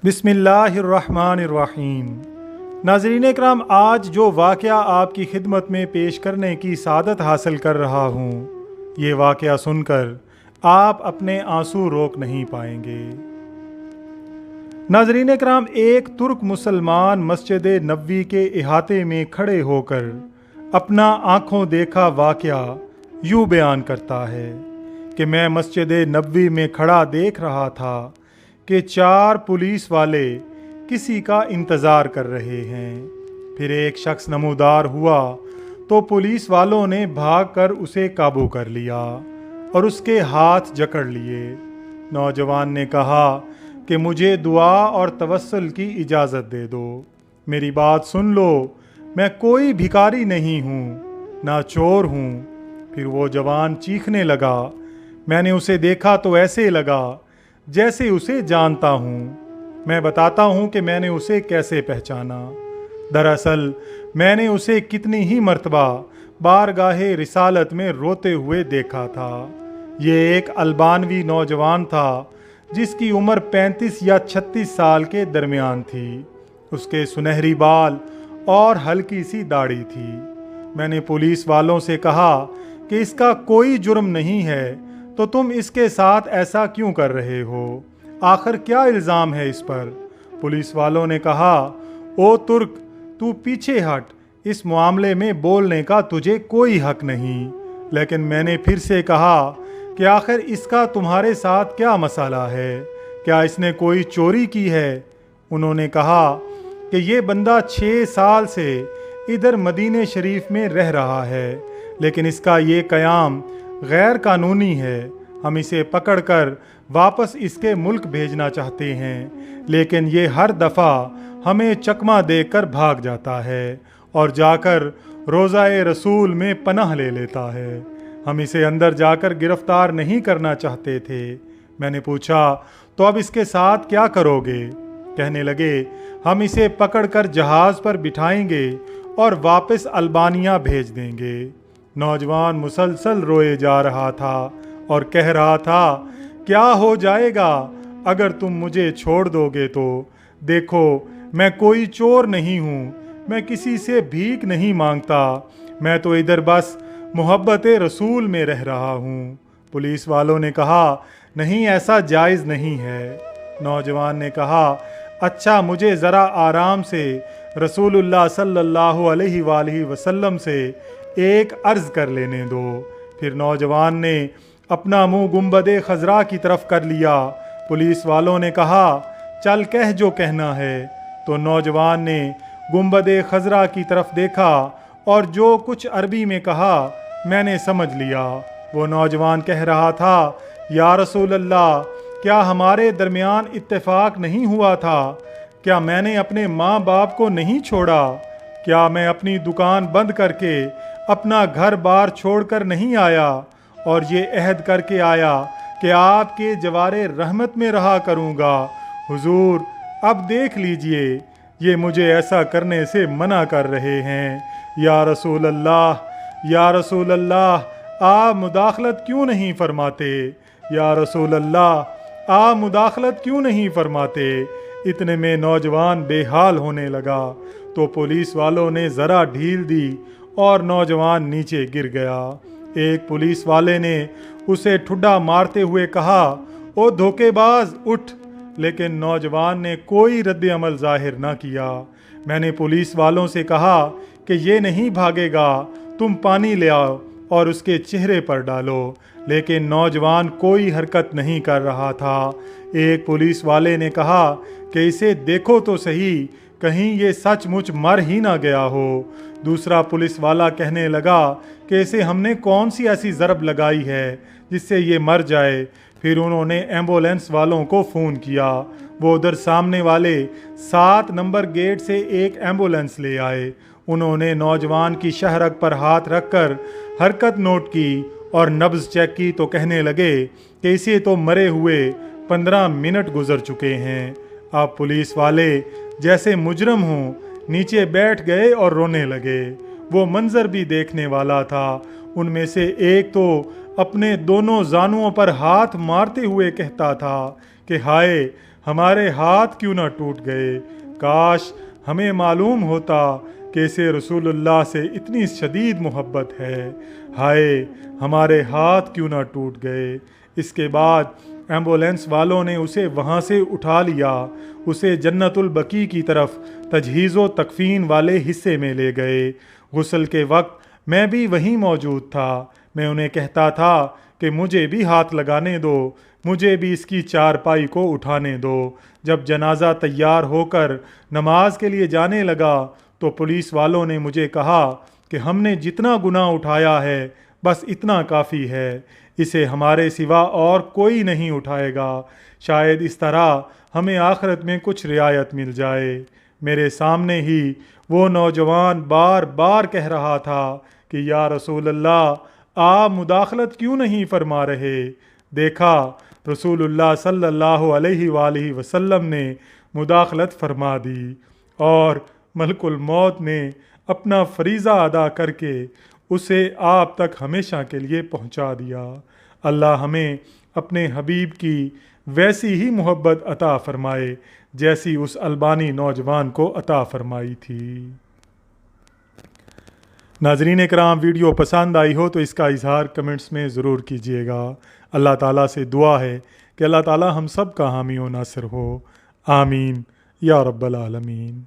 बिस्मिल्लाहिर्रहमानिर्रहीम। नाज़रीन इकराम, आज जो वाक़या आपकी खिदमत में पेश करने की सादत हासिल कर रहा हूँ, ये वाक़या सुनकर आप अपने आंसू रोक नहीं पाएंगे। नाज़रीन इकराम, एक तुर्क मुसलमान मस्जिद नबवी के इहाते में खड़े होकर अपना आँखों देखा वाक़या यूँ बयान करता है कि मैं मस्जिद नबवी में खड़ा देख रहा था कि 4 पुलिस वाले किसी का इंतज़ार कर रहे हैं। फिर एक शख्स नमूदार हुआ तो पुलिस वालों ने भागकर उसे काबू कर लिया और उसके हाथ जकड़ लिए। नौजवान ने कहा कि मुझे दुआ और तवस्सुल की इजाज़त दे दो, मेरी बात सुन लो, मैं कोई भिखारी नहीं हूँ, ना चोर हूँ। फिर वो जवान चीखने लगा। मैंने उसे देखा तो ऐसे लगा जैसे उसे जानता हूँ। मैं बताता हूँ कि मैंने उसे कैसे पहचाना। दरअसल मैंने उसे कितनी ही मर्तबा बारगाहे रिसालत में रोते हुए देखा था। ये एक अल्बानवी नौजवान था जिसकी उम्र 35 या 36 साल के दरमियान थी। उसके सुनहरी बाल और हल्की सी दाढ़ी थी। मैंने पुलिस वालों से कहा कि इसका कोई जुर्म नहीं है, तो तुम इसके साथ ऐसा क्यों कर रहे हो? आखिर क्या इल्ज़ाम है इस पर? पुलिस वालों ने कहा, ओ तुर्क, तू पीछे हट, इस मामले में बोलने का तुझे कोई हक नहीं। लेकिन मैंने फिर से कहा कि आखिर इसका तुम्हारे साथ क्या मसला है? क्या इसने कोई चोरी की है? उन्होंने कहा कि ये बंदा 6 साल से इधर मदीने शरीफ में रह रहा है, लेकिन इसका ये क़याम गैर कानूनी है। हम इसे पकड़कर वापस इसके मुल्क भेजना चाहते हैं, लेकिन ये हर दफ़ा हमें चकमा देकर भाग जाता है और जाकर रोज़ाए रसूल में पनाह ले लेता है। हम इसे अंदर जाकर गिरफ्तार नहीं करना चाहते थे। मैंने पूछा, तो अब इसके साथ क्या करोगे? कहने लगे, हम इसे पकड़कर जहाज़ पर बिठाएंगे और वापस अल्बानिया भेज देंगे। नौजवान मुसलसल रोए जा रहा था और कह रहा था, क्या हो जाएगा अगर तुम मुझे छोड़ दोगे तो? देखो, मैं कोई चोर नहीं हूँ, मैं किसी से भीख नहीं मांगता, मैं तो इधर बस मोहब्बत रसूल में रह रहा हूँ। पुलिस वालों ने कहा, नहीं, ऐसा जायज़ नहीं है। नौजवान ने कहा, अच्छा, मुझे ज़रा आराम से रसूलुल्लाह सल्लल्लाहु अलैहि वसल्लम से एक अर्ज़ कर लेने दो। फिर नौजवान ने अपना मुंह गुंबदे खजरा की तरफ कर लिया। पुलिस वालों ने कहा, चल कह जो कहना है। तो नौजवान ने गुंबदे खजरा की तरफ देखा और जो कुछ अरबी में कहा मैंने समझ लिया। वो नौजवान कह रहा था, या रसूल अल्लाह, क्या हमारे दरमियान इत्तेफाक नहीं हुआ था? क्या मैंने अपने माँ बाप को नहीं छोड़ा? क्या मैं अपनी दुकान बंद करके अपना घर बार छोड़कर नहीं आया और ये अहद करके आया कि आपके जवारे रहमत में रहा करूँगा? हुजूर, अब देख लीजिए, ये मुझे ऐसा करने से मना कर रहे हैं। या रसूल अल्लाह, या रसूल अल्लाह, आप मुदाखलत क्यों नहीं फरमाते? या रसूल अल्लाह, आप मुदाखलत क्यों नहीं फरमाते? इतने में नौजवान बेहाल होने लगा तो पुलिस वालों ने ज़रा ढील दी और नौजवान नीचे गिर गया। एक पुलिस वाले ने उसे ठुड्डा मारते हुए कहा, ओ धोखेबाज, उठ। लेकिन नौजवान ने कोई रद्द अमल जाहिर न किया। मैंने पुलिस वालों से कहा कि ये नहीं भागेगा, तुम पानी ले आओ और उसके चेहरे पर डालो। लेकिन नौजवान कोई हरकत नहीं कर रहा था। एक पुलिस वाले ने कहा कि इसे देखो तो सही, कहीं ये सचमुच मर ही ना गया हो। दूसरा पुलिस वाला कहने लगा कि इसे हमने कौन सी ऐसी ज़रब लगाई है जिससे ये मर जाए। फिर उन्होंने एम्बुलेंस वालों को फ़ोन किया। वो उधर सामने वाले 7 नंबर गेट से एक एम्बुलेंस ले आए। उन्होंने नौजवान की शहरक पर हाथ रखकर हरकत नोट की और नब्ज़ चेक की तो कहने लगे कि इसे तो मरे हुए 15 मिनट गुजर चुके हैं। अब पुलिस वाले जैसे मुजरम हों नीचे बैठ गए और रोने लगे। वो मंजर भी देखने वाला था। उनमें से एक तो अपने दोनों जानुओं पर हाथ मारते हुए कहता था कि हाय, ہمارے ہاتھ کیوں نہ ٹوٹ گئے، کاش ہمیں معلوم ہوتا کہ اسے رسول اللہ سے اتنی شدید محبت ہے، ہائے ہمارے ہاتھ کیوں نہ ٹوٹ گئے۔ اس کے بعد ایمبولینس والوں نے اسے وہاں سے اٹھا لیا، اسے جنت البقیع کی طرف تجہیز و تکفین والے حصے میں لے گئے۔ غسل کے وقت میں بھی وہیں موجود تھا۔ میں انہیں کہتا تھا کہ مجھے بھی ہاتھ لگانے دو، مجھے بھی اس کی چارپائی کو اٹھانے دو۔ جب جنازہ تیار ہو کر نماز کے لیے جانے لگا تو پولیس والوں نے مجھے کہا کہ ہم نے جتنا گناہ اٹھایا ہے بس اتنا کافی ہے، اسے ہمارے سوا اور کوئی نہیں اٹھائے گا، شاید اس طرح ہمیں آخرت میں کچھ رعایت مل جائے۔ میرے سامنے ہی وہ نوجوان بار بار کہہ رہا تھا کہ یا رسول اللہ، آپ مداخلت کیوں نہیں فرما رہے؟ دیکھا رسول اللہ صلی اللہ علیہ وآلہ وسلم نے مداخلت فرما دی اور ملک الموت نے اپنا فریضہ ادا کر کے اسے آپ تک ہمیشہ کے لیے پہنچا دیا۔ اللہ ہمیں اپنے حبیب کی ویسی ہی محبت عطا فرمائے جیسی اس البانی نوجوان کو عطا فرمائی تھی۔ ناظرین کرام، ویڈیو پسند آئی ہو تو اس کا اظہار کمنٹس میں ضرور کیجیے گا۔ اللہ تعالیٰ سے دعا ہے کہ اللہ تعالیٰ ہم سب کا حامی و ناصر ہو، آمین یا رب العالمین۔